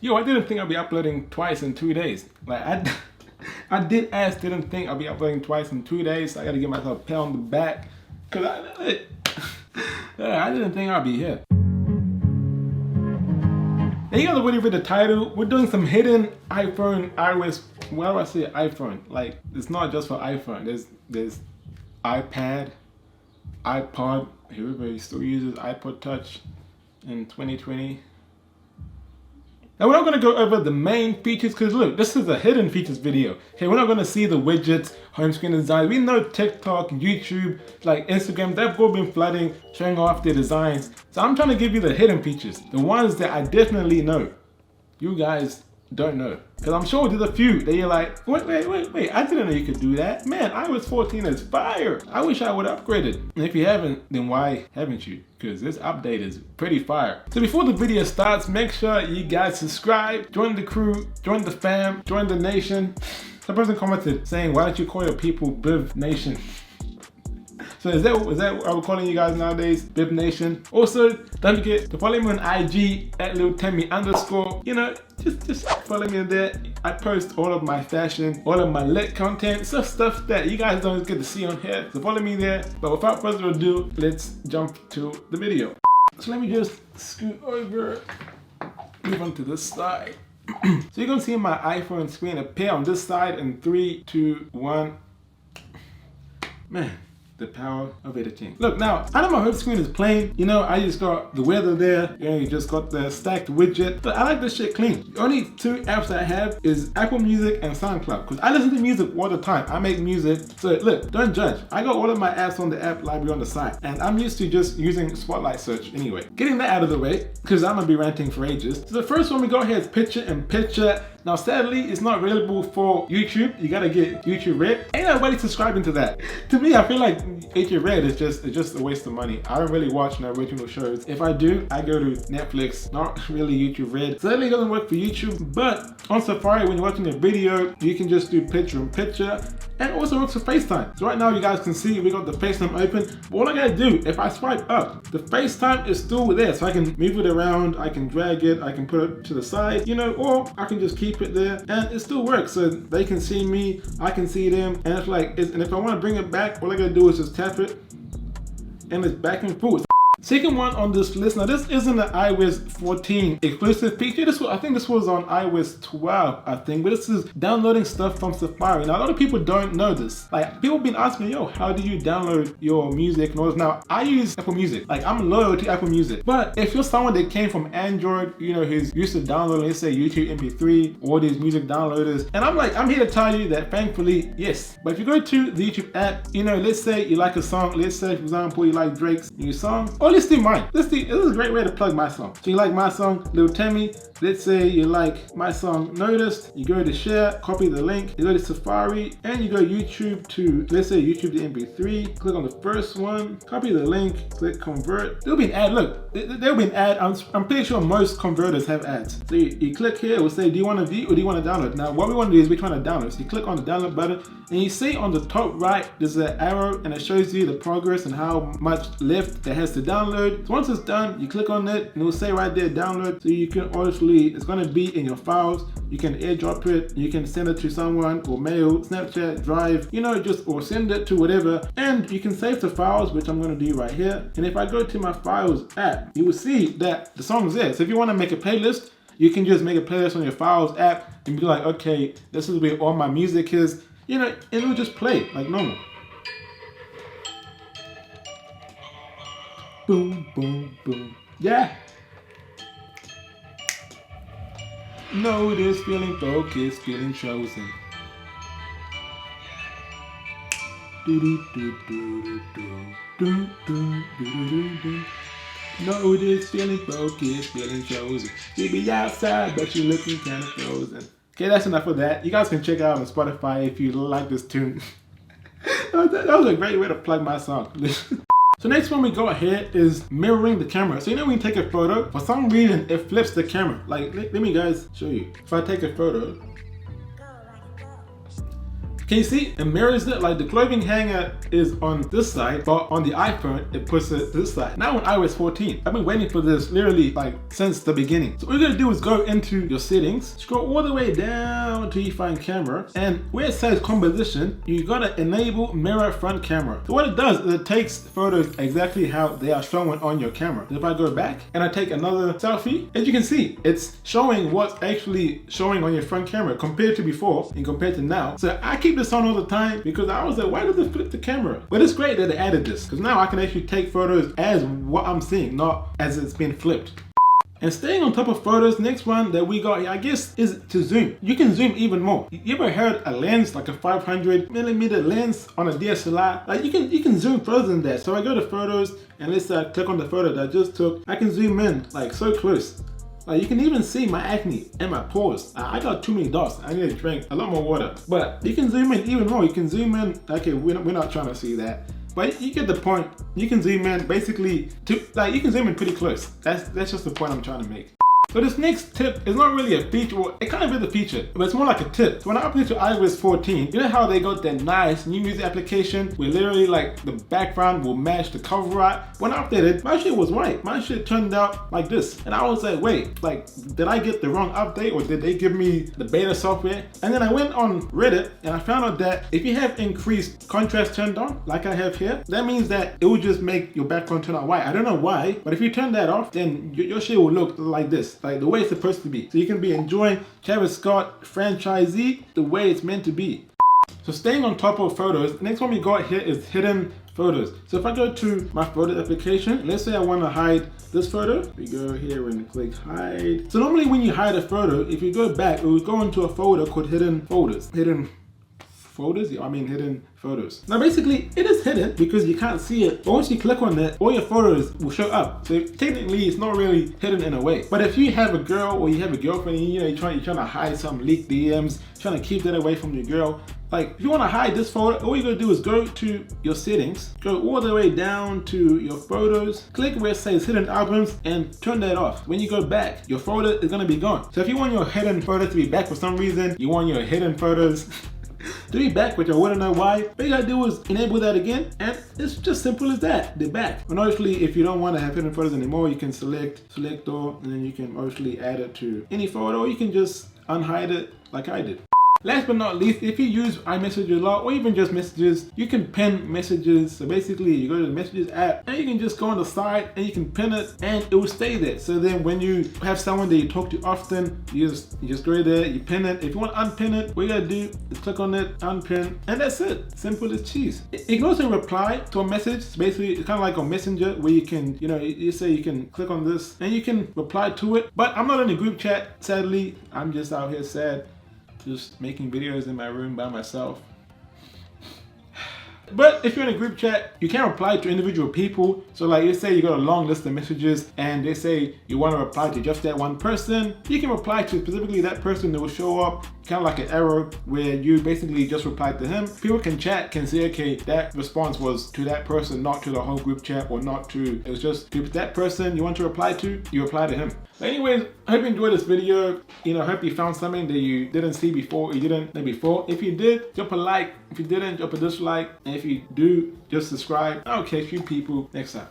Yo, I didn't think I'd be uploading twice in 2 days. Like, I didn't think I'd be uploading twice in 2 days. So I gotta give myself a pat on the back. Cause I didn't think I'd be here. Now you guys already read the title. We're doing some hidden iPhone, iOS, why do I say iPhone? Like, it's not just for iPhone. There's iPad, iPod, everybody still uses iPod Touch in 2020. Now we're not going to go over the main features because look, this is a hidden features video. Okay, we're not going to see the widgets, home screen design. We know TikTok, YouTube, like Instagram, they've all been flooding, showing off their designs. So I'm trying to give you the hidden features, the ones that I definitely know. You guys don't know. Because I'm sure there's a few that you're like, wait, I didn't know you could do that. Man, iOS 14 is fire. I wish I would upgrade it. And if you haven't, then why haven't you? Because this update is pretty fire. So before the video starts, make sure you guys subscribe, join the crew, join the fam, join the nation. Some person commented saying, why don't you call your people Biv Nation? So is that what we're calling you guys nowadays? Bib Nation. Also, don't forget to follow me on IG at @TEMI_. You know, just follow me there. I post all of my fashion, all of my lit content, stuff that you guys don't get to see on here. So follow me there. But without further ado, let's jump to the video. So let me just scoot over, move on to this side. So you're gonna see my iPhone screen appear on this side in 3, 2, 1. Man. The power of editing. Look now, I know my home screen is plain. You know, I just got the weather there. You know, you just got the stacked widget. But I like this shit clean. The only 2 apps I have is Apple Music and SoundCloud. Because I listen to music all the time. I make music. So look, don't judge. I got all of my apps on the app library on the side. And I'm used to just using Spotlight search anyway. Getting that out of the way, because I'm gonna be ranting for ages. So the first one we got here is picture in picture. Now sadly, it's not available for YouTube. You gotta get YouTube Red. Ain't nobody subscribing to that. To me, I feel like YouTube Red is just a waste of money. I don't really watch no original shows. If I do, I go to Netflix, not really YouTube Red. Sadly, it doesn't work for YouTube, but on Safari, when you're watching a video, you can just do picture in picture. And it also works for FaceTime. So right now you guys can see we got the FaceTime open. But all I gotta do, if I swipe up, the FaceTime is still there. So I can move it around, I can drag it, I can put it to the side, you know, or I can just keep it there and it still works. So they can see me, I can see them. And it's like, and if I wanna bring it back, all I gotta do is just tap it and it's back and forth. Second one on this list, now this isn't an iOS 14 exclusive feature. I think this was on iOS 12, I think, but this is downloading stuff from Safari. Now a lot of people don't know this. Like, people have been asking me, yo, how do you download your music and all this? Now I use Apple Music, like I'm loyal to Apple Music. But if you're someone that came from Android, you know, who's used to downloading, let's say YouTube MP3, all these music downloaders, and I'm here to tell you that thankfully, yes. But if you go to the YouTube app, you know, let's say you like a song, let's say for example, you like Drake's new song, or let's do mine. This is a great way to plug my song. So you like my song, Lil Temi. Let's say you like my song, Noticed. You go to share, copy the link. You go to Safari, and you go YouTube to, let's say YouTube to MP3. Click on the first one, copy the link, click convert. There'll be an ad. Look, there'll be an ad. I'm pretty sure most converters have ads. So you click here, it will say, do you want to view or do you want to download? Now what we want to do is we're trying to download. So you click on the download button, and you see on the top right, there's an arrow, and it shows you the progress and how much left it has to download. So once it's done, you click on it and it will say right there download. So you can obviously, it's going to be in your files. You can airdrop it, you can send it to someone, or mail, Snapchat, Drive, you know, just, or send it to whatever. And you can save the files, which I'm going to do right here. And if I go to my files app, you will see that the song's there. So if you want to make a playlist, you can just make a playlist on your files app and be like, okay, this is where all my music is, you know, and it will just play like normal. Boom, boom, boom. Yeah. Notice, feeling focused, feeling chosen. Do do do do do do do do do. Notice, feeling focused, feeling chosen. You be outside, but you're looking kind of frozen. Okay, that's enough of that. You guys can check it out on Spotify if you like this tune. That was a great way to plug my song. So next one we go ahead is mirroring the camera. So you know when you take a photo, for some reason it flips the camera. Like, let me guys show you. If I take a photo, Can you see? It mirrors it. Like the clothing hanger is on this side, but on the iPhone, it puts it this side. Now on iOS 14, I've been waiting for this literally like since the beginning. So what you're gonna do is go into your settings, scroll all the way down until you find camera, and where it says composition, you gotta enable mirror front camera. So what it does is it takes photos exactly how they are shown on your camera. If I go back and I take another selfie, as you can see, it's showing what's actually showing on your front camera compared to before and compared to now. So I keep this on all the time because I was like, why does it flip the camera? But it's great that they added this because now I can actually take photos as what I'm seeing, not as it's been flipped. And staying on top of photos, next one that we got here, I guess, is to zoom. You can zoom even more. You ever heard a lens, like a 500mm lens on a DSLR? Like you can zoom further than that. So I go to photos and let's click on the photo that I just took. I can zoom in like so close. Like you can even see my acne and my pores. I got too many dots. I need to drink a lot more water. But you can zoom in even more. You can zoom in. Okay, we're not trying to see that. But you get the point. You can zoom in basically to like you can zoom in pretty close. That's just the point I'm trying to make. So this next tip is not really a feature, well, it kind of is a feature, but it's more like a tip. So when I updated to iOS 14, you know how they got that nice new music application where literally like the background will match the cover art? When I updated, my shit was white. My shit turned out like this. And I was like, wait, like, did I get the wrong update or did they give me the beta software? And then I went on Reddit and I found out that if you have increased contrast turned on, like I have here, that means that it will just make your background turn out white. I don't know why, but if you turn that off, then your shit will look like this. Like the way it's supposed to be. So you can be enjoying Travis Scott franchisee the way it's meant to be. So staying on top of photos, the next one we got here is hidden photos. So if I go to my photo application, let's say I want to hide this photo. We go here and click hide. So normally when you hide a photo, if you go back, it will go into a folder called hidden folders. Hidden photos. Now basically it is hidden because you can't see it, but once you click on it, all your photos will show up. So technically it's not really hidden in a way. But if you have a girl or you have a girlfriend and you're trying to hide some leaked DMs, trying to keep that away from your girl, like if you want to hide this photo, all you gotta do is go to your settings, go all the way down to your photos, click where it says hidden albums and turn that off. When you go back, your photo is gonna be gone. So if you want your hidden photos to be back for some reason, you want your hidden photos to be back, which I wouldn't know why. All you gotta do is enable that again, and it's just simple as that. They're back. And obviously, if you don't want to have hidden photos anymore, you can select all, and then you can obviously add it to any photo, or you can just unhide it like I did. Last but not least, if you use iMessage a lot or even just messages, you can pin messages. So basically you go to the messages app and you can just go on the side and you can pin it and it will stay there. So then when you have someone that you talk to often, you just go there, you pin it. If you want to unpin it, what you gotta do is click on it, unpin, and that's it. Simple as cheese. You can also reply to a message. So basically it's kind of like a messenger where you can, you say you can click on this and you can reply to it. But I'm not in a group chat, sadly. I'm just out here sad, just making videos in my room by myself. But if you're in a group chat, you can reply to individual people. So like you say you got a long list of messages and they say you want to reply to just that one person, you can reply to specifically that person that will show up, kind of like an arrow where you basically just reply to him. People can chat, can say, okay, that response was to that person, not to the whole group chat, or not to, it was just to that person you want to reply to, you reply to him. But anyways, I hope you enjoyed this video. I hope you found something that you didn't see before, you didn't know before. If you did, drop a like. If you didn't, drop a dislike. And if you do, just subscribe. I'll catch you people next time.